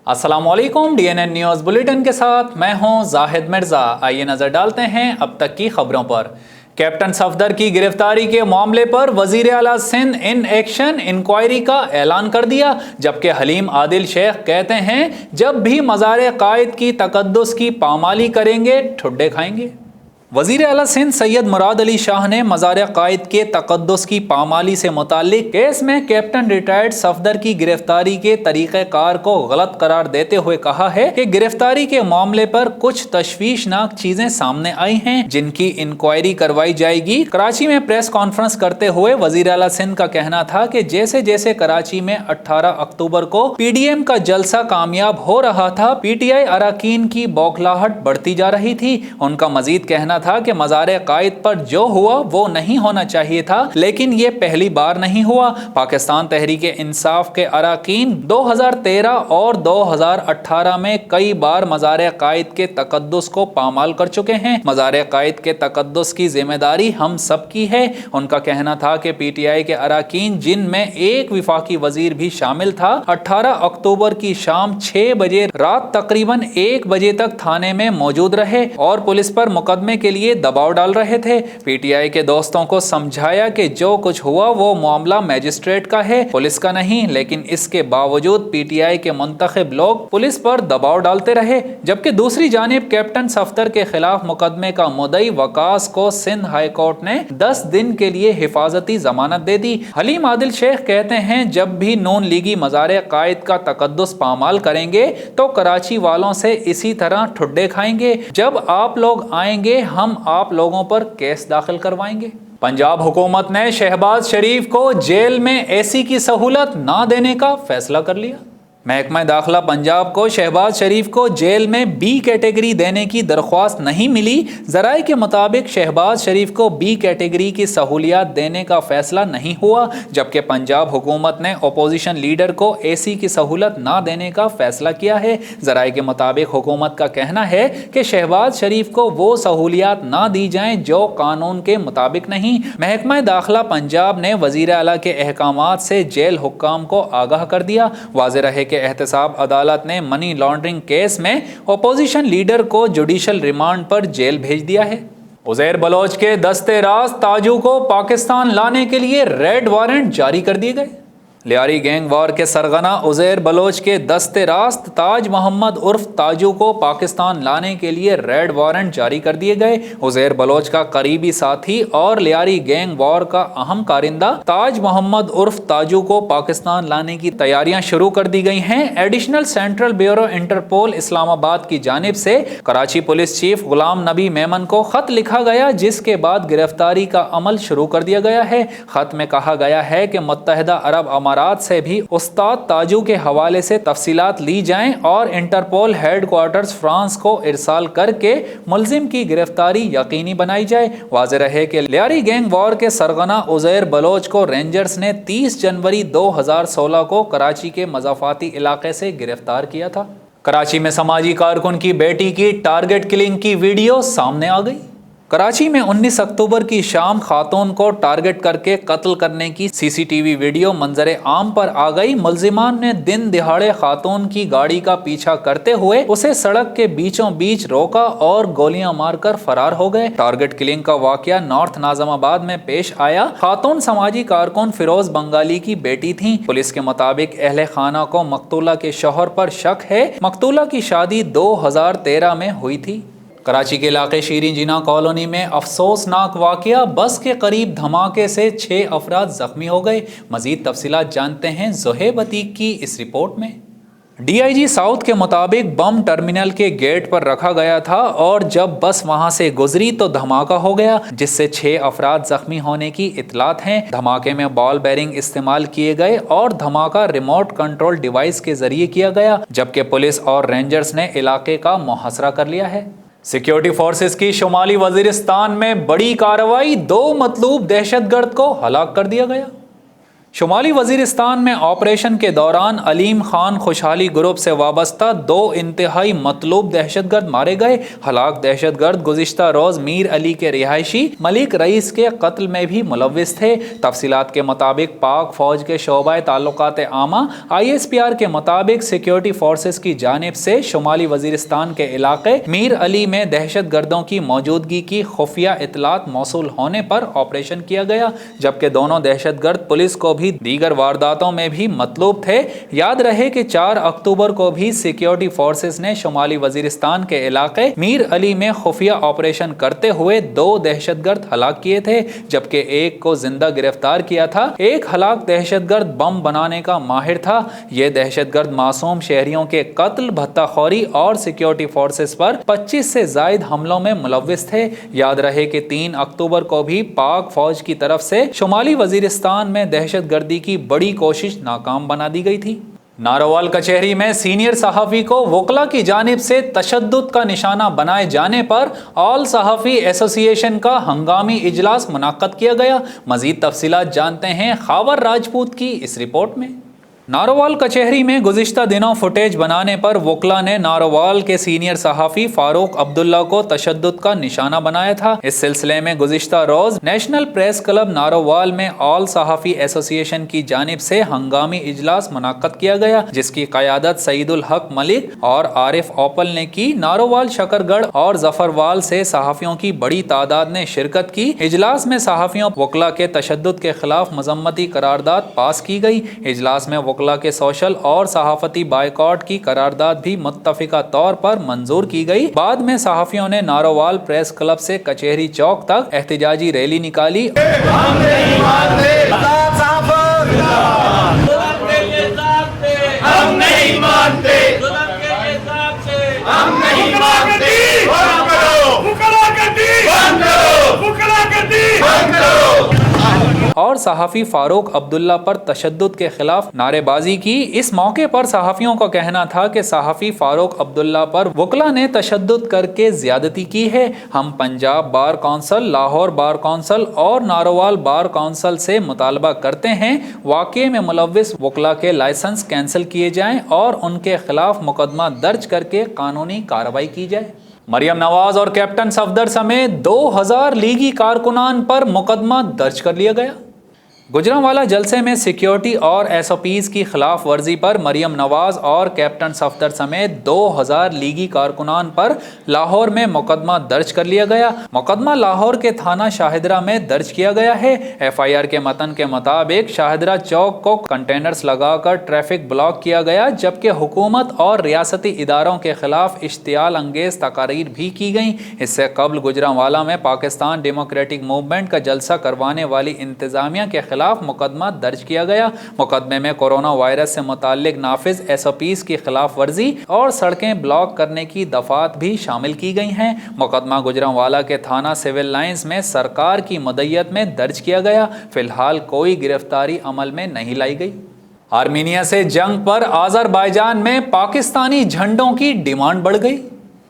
अस्सलाम वालेकुम। DNN news bulletin के साथ मैं हूं जाहिद मिर्ज़ा। आइए नज़र डालते हैं अब तक की खबरों पर। कैप्टन सफदर की गिरफ्तारी के मामले पर वज़ीर आला सिंध इन एक्शन इंक्वायरी का ऐलान कर दिया, जबकि हलीम आदिल शेख कहते हैं जब भी मज़ार कायद की तकद्दुस की पामाली करेंगे ठुड्डे खाएंगे। वज़ीर आला सिंध सैयद मुराद अली शाह ने मज़ार कायद के तकद्दुस की पामाली से मुताल्लिक केस में कैप्टन रिटायर्ड सफदर की गिरफ्तारी के तरीक़ेकार को गलत करार देते हुए कहा है कि गिरफ्तारी के मामले पर कुछ तशवीशनाक चीजें सामने आई हैं, जिनकी इंक्वायरी करवाई जाएगी। कराची में प्रेस कॉन्फ्रेंस करते हुए वज़ीर आला सिंध का कहना था कि जैसे जैसे कराची में 18 अक्टूबर को PDM का जलसा कामयाब हो रहा था, PTI अरकान की बौखलाहट बढ़ती जा रही थी। उनका मजीद कहना था कि मज़ार कायद पर जो हुआ वो नहीं होना चाहिए था, लेकिन ये पहली बार नहीं हुआ। पाकिस्तान तहरीक इंसाफ के अरकान 2013 और 2018 में कई बार मज़ार कायद के तकद्दुस को पामाल कर चुके हैं। मज़ार कायद के तकद्दुस की जिम्मेदारी हम सब की है। उनका कहना था कि PTI के अरकान, जिनमें एक विफाकी वजीर भी शामिल था, 18 अक्टूबर की शाम 6 बजे रात तकरीबन 1 बजे तक थाने में मौजूद रहे और पुलिस पर मुकदमे के लिए दबाव डाल रहे थे। PTI के दोस्तों को समझाया कि जो कुछ हुआ वो मामला मैजिस्ट्रेट का है, पुलिस का नहीं, लेकिन इसके बावजूद PTI के मुंतखब लोग पुलिस पर दबाव डालते रहे। जबकि दूसरी जानिब कैप्टन सफदर के खिलाफ मुकदमे का मुद्दई वकास को सिंध हाई कोर्ट ने 10 दिन के लिए हिफाजती जमानत दे दी। हलीम आदिल शेख कहते हैं जब भी नून लीगी मज़ार कायद का तकद्दुस पामाल करेंगे तो कराची वालों से इसी तरह ठुड्डे खाएंगे। जब आप लोग आएंगे हम आप लोगों पर केस दाखिल करवाएंगे। पंजाब हुकूमत ने शहबाज शरीफ को जेल में AC की सहूलत ना देने का फैसला कर लिया। महकमा दाखिला पंजाब को शहबाज शरीफ को जेल में B कैटेगरी देने की दरख्वास्त नहीं मिली। ज़राए के मुताबिक शहबाज शरीफ को B कैटेगरी की सहूलियात देने का फैसला नहीं हुआ, जबकि पंजाब हुकूमत ने अपोजिशन लीडर को AC की सहूलत ना देने का फैसला किया है। ज़राए के मुताबिक हुकूमत का कहना है कि शहबाज शरीफ को वो सहूलियात ना दी जाएं जो कानून के मुताबिक नहीं। महकमा दाखिला पंजाब ने वज़ीर आला के अहकामात से जेल हुक्काम को आगाह कर दिया। वाज़ेह रहे कि एहतसाब अदालत ने मनी लॉन्ड्रिंग केस में अपोजिशन लीडर को जुडिशल रिमांड पर जेल भेज दिया है। उज़ैर बलोच के दस्ते राज ताजू को पाकिस्तान लाने के लिए रेड वारंट जारी कर दिए गए। लियारी गैंग वार के सरगना उज़ैर बलोच के दस्ते रास्त ताज मोहम्मद उर्फ ताजू को पाकिस्तान लाने के लिए रेड वारंट जारी कर दिए गए। उज़ैर बलोच का करीबी साथी और लियारी गैंग वार का अहम कारिंदा ताज मोहम्मद उर्फ ताजू को पाकिस्तान लाने की तैयारियां शुरू कर दी गई हैं। Additional central bureau Interpol Islamabad की जानिब से कराची पुलिस चीफ गुलाम नबी मेमन को खत लिखा गया, जिसके बाद गिरफ्तारी का अमल शुरू कर दिया गया है। खत में कहा गया है कि मुत्तहिदा अरब अमारात से भी उस्ताद ताजू के हवाले से तफसीलात ली जाएं और इंटरपोल हेडक्वार्टर्स फ्रांस को इरसाल करके मुलजिम की गिरफ्तारी यकीनी बनाई जाए। वाज़ेह रहे कि लियारी गैंग वॉर के सरगना उज़ैर बलोच को रेंजर्स ने 30 जनवरी 2016 को कराची के मज़ाफ़ाती इलाके से गिरफ्तार किया था। कराची में समाजी कारकुन की बेटी की टारगेट किलिंग की वीडियो सामने आ गई। कराची में 19 अक्टूबर की शाम खातून को टारगेट करके कत्ल करने की CCTV वीडियो मंजर आम पर आ गई। मुल्जिमान ने दिन दिहाड़े खातून की गाड़ी का पीछा करते हुए उसे सड़क के बीचों बीच रोका और गोलियां मारकर फरार हो गए। टारगेट किलिंग का वाकया नॉर्थ नाज़िमाबाद में पेश आया। खातून समाजी कारकुन फिरोज बंगाली की बेटी थी। पुलिस के मुताबिक अहले खाना को मकतूला के शौहर पर शक है। मकतूला की शादी 2013 में हुई थी। कराची के इलाके शीरीं जिना कॉलोनी में अफसोसनाक वाकया, बस के करीब धमाके से 6 अफराद जख्मी हो गए। मजीद तफसीलात जानते हैं ज़ुहैब अतीक की इस रिपोर्ट में। DIG साउथ के मुताबिक बम टर्मिनल के गेट पर रखा गया था और जब बस वहां से गुजरी तो धमाका हो गया, जिससे 6 अफराद जख्मी होने की इतलात हैं। धमाके में बॉल बेरिंग इस्तेमाल किए गए और धमाका रिमोट कंट्रोल डिवाइस के जरिए किया गया, जबकि पुलिस और रेंजर्स ने इलाके का मुहासरा कर लिया है। सिक्योरिटी फोर्सेस की शुमाली वजीरिस्तान में बड़ी कार्रवाई, 2 मतलूब दहशतगर्द को हलाक कर दिया गया। شمالی وزیرستان میں آپریشن کے دوران علیم خان خوشحالی گروپ سے وابستہ 2 انتہائی مطلوب دہشت گرد مارے گئے۔ ہلاک دہشت گرد گزشتہ روز میر علی کے رہائشی ملک رئیس کے قتل میں بھی ملوث تھے۔ تفصیلات کے مطابق پاک فوج کے شعبہ تعلقات عامہ ISPR کے مطابق سیکیورٹی فورسز کی جانب سے شمالی وزیرستان کے علاقے میر علی میں دہشت گردوں کی موجودگی کی خفیہ اطلاعات موصول ہونے پر آپریشن کیا گیا، جبکہ دونوں دہشت گرد پولیس کو بھی دیگر وارداتوں میں بھی مطلوب تھے۔ یاد رہے کہ 4 اکتوبر کو بھی سیکیورٹی فورسز نے شمالی وزیرستان کے علاقے میر علی میں خفیہ آپریشن کرتے ہوئے 2 دہشت گرد ہلاک کیے تھے، جبکہ ایک کو زندہ گرفتار کیا تھا۔ ایک ہلاک دہشت گرد بم بنانے کا ماہر تھا۔ یہ دہشت گرد معصوم شہریوں کے قتل، بھتہ خوری اور سیکیورٹی فورسز پر 25 سے زائد حملوں میں ملوث تھے۔ یاد رہے کہ 3 اکتوبر کو بھی پاک فوج کی طرف سے شمالی وزیرستان میں دہشت گردی کی بڑی کوشش ناکام بنا دی گئی تھی۔ ناروال کچہری میں سینئر صحافی کو وکلاء کی جانب سے تشدد کا نشانہ بنائے جانے پر آل صحافی ایسوسی ایشن کا ہنگامی اجلاس منعقد کیا گیا۔ مزید تفصیلات جانتے ہیں خاور راجپوت کی اس رپورٹ میں۔ ناروال کچہری میں گزشتہ دنوں فوٹیج بنانے پر وکلاء نے ناروال کے سینئر صحافی فاروق عبداللہ کو تشدد کا نشانہ بنایا تھا۔ اس سلسلے میں گزشتہ روز نیشنل پریس کلب ناروال میں آل صحافی ایسوسی ایشن کی جانب سے ہنگامی اجلاس منعقد کیا گیا، جس کی قیادت سعید الحق ملک اور عارف اوپل نے کی۔ ناروال، شکرگڑھ اور ظفروال سے صحافیوں کی بڑی تعداد نے شرکت کی۔ اجلاس میں صحافیوں وکلاء کے تشدد کے خلاف مذمتی قرارداد پاس کی گئی۔ اجلاس میں وکلاء کے سوشل اور صحافتی بائیکاٹ کی قرارداد بھی متفقہ طور پر منظور کی گئی۔ بعد میں صحافیوں نے ناروال پریس کلب سے کچہری چوک تک احتجاجی ریلی نکالی۔ اور صحافی فاروق عبداللہ پر تشدد کے خلاف نعرے بازی کی۔ اس موقع پر صحافیوں کا کہنا تھا کہ صحافی فاروق عبداللہ پر وکلاء نے تشدد کر کے زیادتی کی ہے۔ ہم Punjab bar council, Lahore bar council اور ناروال بار کونسل سے مطالبہ کرتے ہیں واقعے میں ملوث وکلاء کے لائسنس کینسل کیے جائیں اور ان کے خلاف مقدمہ درج کر کے قانونی کارروائی کی جائے۔ مریم نواز اور کیپٹن صفدر سمیت 2000 لیگی کارکنان پر مقدمہ درج کر لیا گیا۔ گوجرانوالہ جلسے میں سیکیورٹی اور SOPs کی خلاف ورزی پر مریم نواز اور کیپٹن صفدر سمیت 2000 لیگی کارکنان پر لاہور میں مقدمہ درج کر لیا گیا۔ مقدمہ لاہور کے تھانہ شاہدرہ میں درج کیا گیا ہے۔ FIR کے متن کے مطابق شاہدرہ چوک کو کنٹینرز لگا کر ٹریفک بلاک کیا گیا، جبکہ حکومت اور ریاستی اداروں کے خلاف اشتعال انگیز تقاریر بھی کی گئیں۔ اس سے قبل گوجرانوالہ میں پاکستان ڈیموکریٹک موومنٹ کا جلسہ کروانے والی انتظامیہ کے خلاف مقدمہ درج کیا گیا۔ مقدمے میں کورونا وائرس سے متعلق نافذ SOPs کی خلاف ورزی اور سڑکیں بلاک کرنے کی دفعات بھی شامل کی گئی ہیں۔ مقدمہ گوجرانوالہ کے تھانہ سول لائنز میں سرکار کی مدعیت میں درج کیا گیا۔ فی الحال کوئی گرفتاری عمل میں نہیں لائی گئی۔ آرمینیا سے جنگ پر آذربائیجان میں پاکستانی جھنڈوں کی ڈیمانڈ بڑھ گئی۔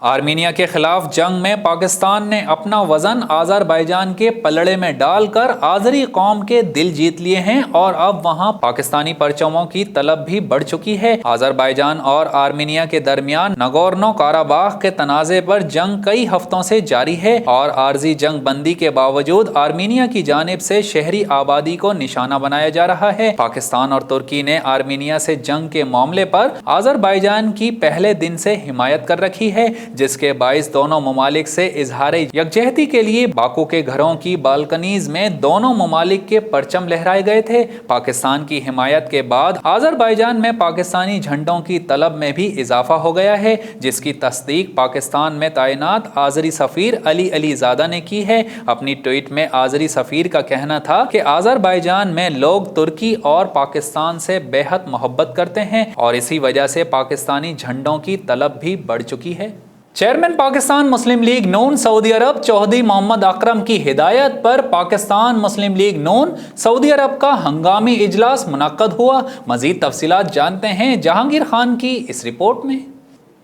آرمینیا کے خلاف جنگ میں پاکستان نے اپنا وزن آذربائیجان کے پلڑے میں ڈال کر آذری قوم کے دل جیت لیے ہیں اور اب وہاں پاکستانی پرچموں کی طلب بھی بڑھ چکی ہے۔ آذربائیجان اور آرمینیا کے درمیان نگورنو کاراباخ کے تنازع پر جنگ کئی ہفتوں سے جاری ہے اور عارضی جنگ بندی کے باوجود آرمینیا کی جانب سے شہری آبادی کو نشانہ بنایا جا رہا ہے۔ پاکستان اور ترکی نے آرمینیا سے جنگ کے معاملے پر آذربائیجان کی پہلے دن سے حمایت کر رکھی ہے، جس کے باعث دونوں ممالک سے اظہار یکجہتی کے لیے باکو کے گھروں کی بالکنیز میں دونوں ممالک کے پرچم لہرائے گئے تھے۔ پاکستان کی حمایت کے بعد آذربائیجان میں پاکستانی جھنڈوں کی طلب میں بھی اضافہ ہو گیا ہے، جس کی تصدیق پاکستان میں تعینات آذری سفیر علی زادہ نے کی ہے۔ اپنی ٹویٹ میں آذری سفیر کا کہنا تھا کہ آذربائیجان میں لوگ ترکی اور پاکستان سے بے حد محبت کرتے ہیں اور اسی وجہ سے پاکستانی جھنڈوں کی طلب بھی بڑھ چکی ہے۔ چیئرمین پاکستان مسلم لیگ نون سعودی عرب چودھری محمد اکرم کی ہدایت پر پاکستان مسلم لیگ نون سعودی عرب کا ہنگامی اجلاس منعقد ہوا۔ مزید تفصیلات جانتے ہیں جہانگیر خان کی اس رپورٹ میں۔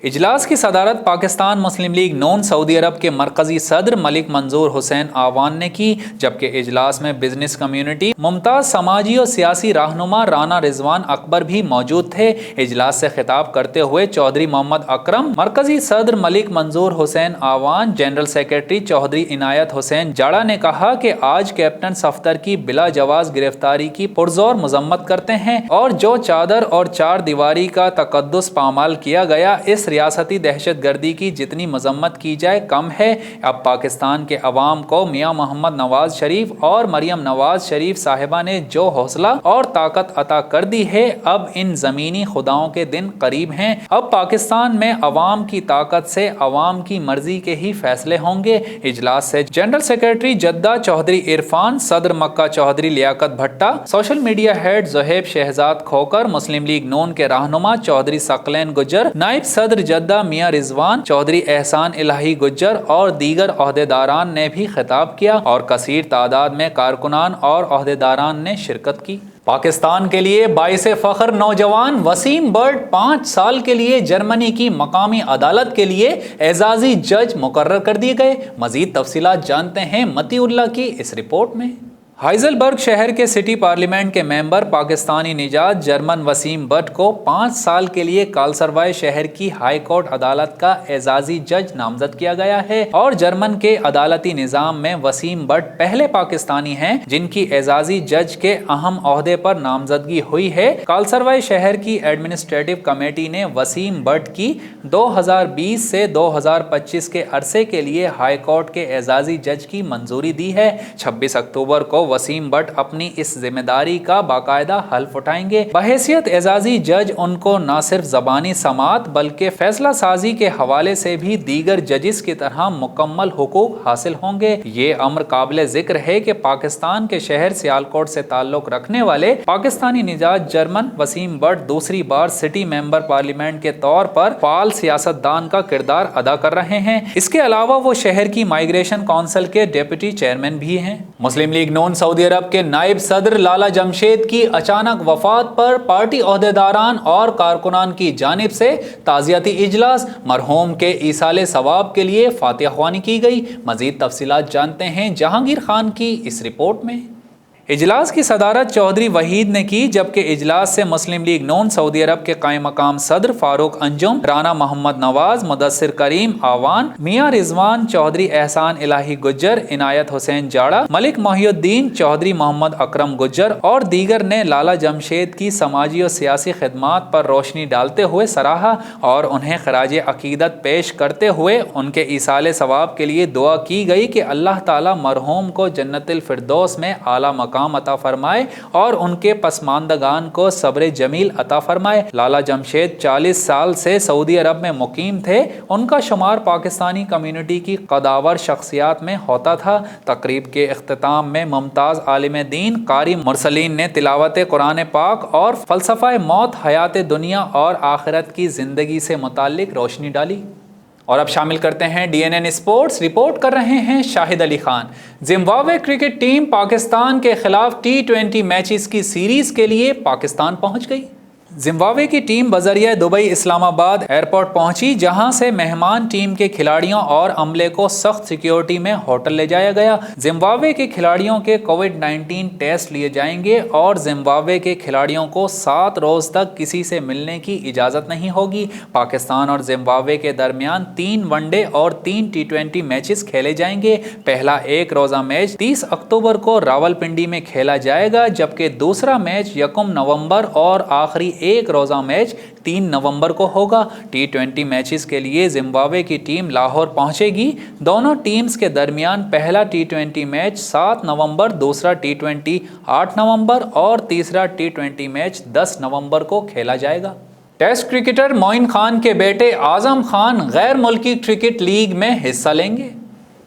इजलास की सदारत पाकिस्तान मुस्लिम लीग नून सऊदी अरब के मरकजी सदर मलिक मंजूर हुसैन आवान ने की, जबकि इजलास में बिजनेस कम्युनिटी, मुमताज़ समाजी और सियासी रहनुमा राना रिजवान अकबर भी मौजूद थे। इजलास से खिताब करते हुए चौधरी मोहम्मद अकरम, मरकजी सदर मलिक मंजूर हुसैन आवान, जनरल सेक्रेटरी चौधरी इनायत हुसैन जाड़ा ने कहा कि आज कैप्टन सफदर की बिला जवाज गिरफ्तारी की पुरजोर मजम्मत करते हैं और जो चादर और चार दीवारी का तकद्दुस पामाल किया गया, इस रियासती दहशत गर्दी की जितनी मजम्मत की जाए कम है। अब पाकिस्तान के अवाम को मियाँ मोहम्मद नवाज शरीफ और मरियम नवाज शरीफ साहिबा ने जो हौसला और ताकत अता कर दी है, अब इन ज़मीनी खुदाओं के दिन करीब हैं। अब पाकिस्तान में अवाम की ताकत से अवाम की मर्जी के ही फैसले होंगे। इजलास से जनरल सेक्रेटरी जद्दा चौधरी इरफान, सदर मक्का Chaudhry Liaquat Bhatta, social media head Zuhaib Shahzad Khokhar, Muslim League Noon के रहनुमा चौधरी सकलैन गुज्जर, नायब सदर जद्दा मियाँ रिजवान चौधरी एहसान इलाही गुज्जर और दीगर ओहदेदारान ने भी खिताब किया और कसीर तादाद में कारकुनान और ओहदेदारान ने शिरकत की। पाकिस्तान के लिए बाइसे फ़ख्र नौजवान वसीम बट 5 साल के लिए जर्मनी की मकामी अदालत के लिए एजाजी जज मुकर्रर कर दिए गए। मजीद तफसीलात जानते हैं मतीउल्लाह की इस रिपोर्ट में। हाइज़लबर्ग शहर के सिटी पार्लियामेंट के मेंबर पाकिस्तानी निजात जर्मन वसीम बट को 5 साल के लिए कालसरवाय शहर की हाई कोर्ट अदालत का एजाजी जज नामजद किया गया है और जर्मन के अदालती निज़ाम में वसीम बट पहले पाकिस्तानी हैं जिनकी एजाजी जज के अहम ओहदे पर नामजदगी हुई है। कालसरवाय शहर की एडमिनिस्ट्रेटिव कमेटी ने वसीम बट की 2020 से 2025 के अरसे के लिए हाई कोर्ट के एजाजी जज की मंजूरी दी है। 26 अक्टूबर को वसीम बट अपनी इस जिम्मेदारी का बाकायदा हल्फ उठाएंगे। बहैसियत एजाजी जज उनको न सिर्फ ज़बानी समात बल्कि फैसला साजी के हवाले से भी दीगर जजिस की तरह मुकम्मल हुकूक हासिल होंगे। ये अमर काबिल जिक्र है कि पाकिस्तान के शहर सियालकोट से ताल्लुक रखने वाले पाकिस्तानी निजात जर्मन वसीम बट दूसरी बार सिटी मेंबर पार्लियामेंट के तौर पर फाल सियासतदान का किरदार अदा कर रहे हैं। इसके अलावा वो शहर की माइग्रेशन काउंसिल के डिप्टी चेयरमैन भी हैं। मुस्लिम लीग नून सऊदी अरब के नायब सदर लाला जमशेद की अचानक वफात पर पार्टी ओहदेदारान और कारकुनान की जानिब से ताज़ियती इजलास, मरहूम के ईसाले सवाब के लिए फातिहा ख्वानी की गई। मजीद तफसीलात जानते हैं जहांगीर खान की इस रिपोर्ट में। इजलास की सदारत चौधरी वहीद ने की, जबकि इजलास से मुस्लिम लीग नून सऊदी अरब के कायम मकाम सदर फारूक अंजुम, राना मोहम्मद नवाज, मुदस्सिर करीम आवान, मियाँ रिजवान चौधरी एहसान इलाही गुज्जर, इनायत हुसैन जाड़ा, मलिक मोहिउद्दीन चौधरी, मोहम्मद अकरम गुज्जर और दीगर ने लाला जमशेद की समाजी और सियासी खिदमात पर रोशनी डालते हुए सराहा और उन्हें खराज अकीदत पेश करते हुए उनके ईसाले सवाब के लिए दुआ की गई कि अल्लाह ताला मरहूम को जन्नतुल फिरदौस में आला मकाम अता फरमाए और उनके पसमानदगान को सब्र जमील अता फरमाए। लाला जमशेद 40 साल से सऊदी अरब में मुकीम थे। उनका शुमार पाकिस्तानी कम्युनिटी की कदावर शख्सियात में होता था। तकरीब के इख्तिताम में मुमताज़ आलिम दीन कारी मुरसलीन ने तिलावत कुरान पाक और फ़लसफ़ा मौत, हयात दुनिया और आखिरत की ज़िंदगी से मुताल्लिक रोशनी डाली। और अब शामिल करते हैं DNN स्पोर्ट्स। रिपोर्ट कर रहे हैं Shahid Ali Khan. Zimbabwe cricket team Pakistan के खिलाफ T20 मैचेस की सीरीज़ के लिए पाकिस्तान पहुंच गई। जिम्बाब्वे की टीम बजरिया दुबई इस्लामाबाद एयरपोर्ट पहुंची, जहां से मेहमान टीम के खिलाड़ियों और अमले को सख्त सिक्योरिटी में होटल ले जाया गया। जिम्बाब्वे के खिलाड़ियों के कोविड-19 टेस्ट लिए जाएंगे और जिम्बाब्वे के खिलाड़ियों को 7 रोज़ तक किसी से मिलने की इजाज़त नहीं होगी। पाकिस्तान और जिम्बाब्वे के दरमियान 3 वनडे और 3 T20 मैचेस खेले जाएंगे। पहला 1 रोज़ा मैच 30 अक्टूबर को रावलपिंडी में खेला जाएगा, जबकि दूसरा मैच 1 नवंबर और आखिरी 1 रोज़ा मैच 3 नवंबर को होगा। T20 मैचेस के लिए जिम्बाब्वे की टीम लाहौर पहुंचेगी। दोनों टीम्स के दरमियान पहला T20 मैच 7 नवंबर, दूसरा T20 8 नवंबर और तीसरा T20 मैच 10 नवंबर को खेला जाएगा। टेस्ट क्रिकेटर मोइन खान के बेटे आजम खान गैर मुल्की क्रिकेट लीग में हिस्सा लेंगे।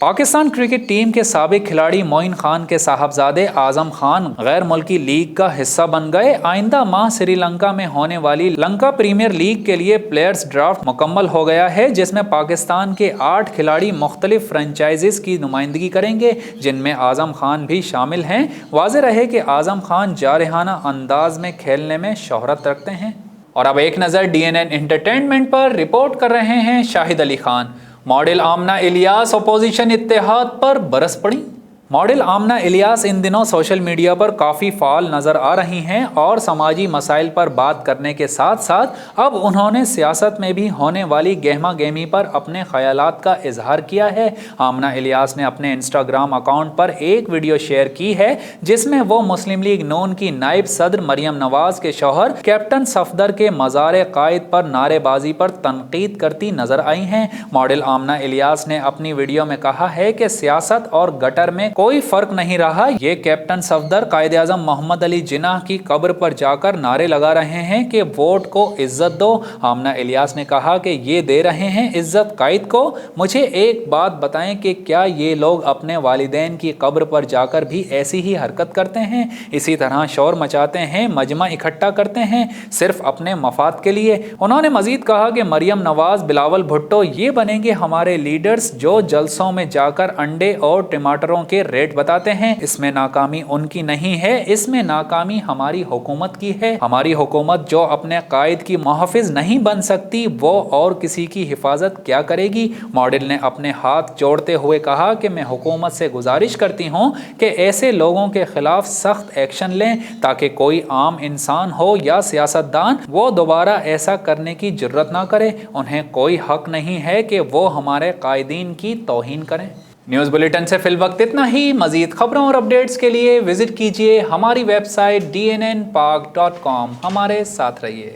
पाकिस्तान क्रिकेट टीम के साबिक खिलाड़ी मोइन खान के साहबजादे आजम खान गैर मुल्की लीग का हिस्सा बन गए। आइंदा माह श्रीलंका में होने वाली लंका प्रीमियर लीग के लिए प्लेयर्स ड्राफ्ट मुकम्मल हो गया है, जिसमें पाकिस्तान के 8 खिलाड़ी मुख्तलिफ फ्रेंचाइजीज की नुमाइंदगी करेंगे, जिनमें आजम खान भी शामिल हैं। वाज़ेह रहे कि आजम खान जारहाना अंदाज में खेलने में शोहरत रखते हैं। और अब एक नज़र DNN एंटरटेनमेंट पर। रिपोर्ट कर रहे हैं शाहिद अली खान। मॉडल आमना इलियास अपोजिशन इत्तेहाद पर बरस पड़ी। मॉडल आमना इलियास इन दिनों सोशल मीडिया पर काफ़ी फाल नज़र आ रही हैं और समाजी मसाइल पर बात करने के साथ साथ अब उन्होंने सियासत में भी होने वाली गहमा गहमी पर अपने ख्यालात का इजहार किया है। आमना इलियास ने अपने इंस्टाग्राम अकाउंट पर एक वीडियो शेयर की है जिसमें वो मुस्लिम लीग नून की नायब सदर मरियम नवाज के शौहर कैप्टन सफदर के मज़ार कायद पर नारेबाजी पर तनकीद करती नजर आई हैं। मॉडल आमना इलियास ने अपनी वीडियो में कहा है कि सियासत और गटर में कोई फर्क नहीं रहा। ये कैप्टन सफदर कायदे आज़म मोहम्मद अली जिन्नाह की कब्र पर जाकर नारे लगा रहे हैं कि वोट को इज्जत दो। आमना इलियास ने कहा कि ये दे रहे हैं इज्जत कायद को। मुझे एक बात बताएं कि क्या ये लोग अपने वालिदैन की कब्र पर जाकर भी ऐसी ही हरकत करते हैं, इसी तरह शोर मचाते हैं, मजमा इकट्ठा करते हैं सिर्फ अपने मफाद के लिए। उन्होंने मजीद कहा कि मरियम नवाज, बिलावल भुट्टो ये बनेंगे हमारे लीडर्स जो जलसों में जाकर अंडे और टमाटरों के रेट बताते हैं। इसमें नाकामी उनकी नहीं है, इसमें नाकामी हमारी हुकूमत की है। हमारी हुकूमत जो अपने कायद की मुहाफिज नहीं बन सकती वो और किसी की हिफाजत क्या करेगी। मॉडल ने अपने हाथ जोड़ते हुए कहा कि मैं हुकूमत से गुजारिश करती हूँ कि ऐसे लोगों के खिलाफ सख्त एक्शन लें ताकि कोई आम इंसान हो या सियासतदान वो दोबारा ऐसा करने की जुर्रत ना करे। उन्हें कोई हक नहीं है कि वो हमारे कायदीन की तौहीन करें। न्यूज़ बुलेटिन से फिल वक्त इतना ही। मजीद खबरों और अपडेट्स के लिए विजिट कीजिए हमारी वेबसाइट dnnpak.com। हमारे साथ रहिए।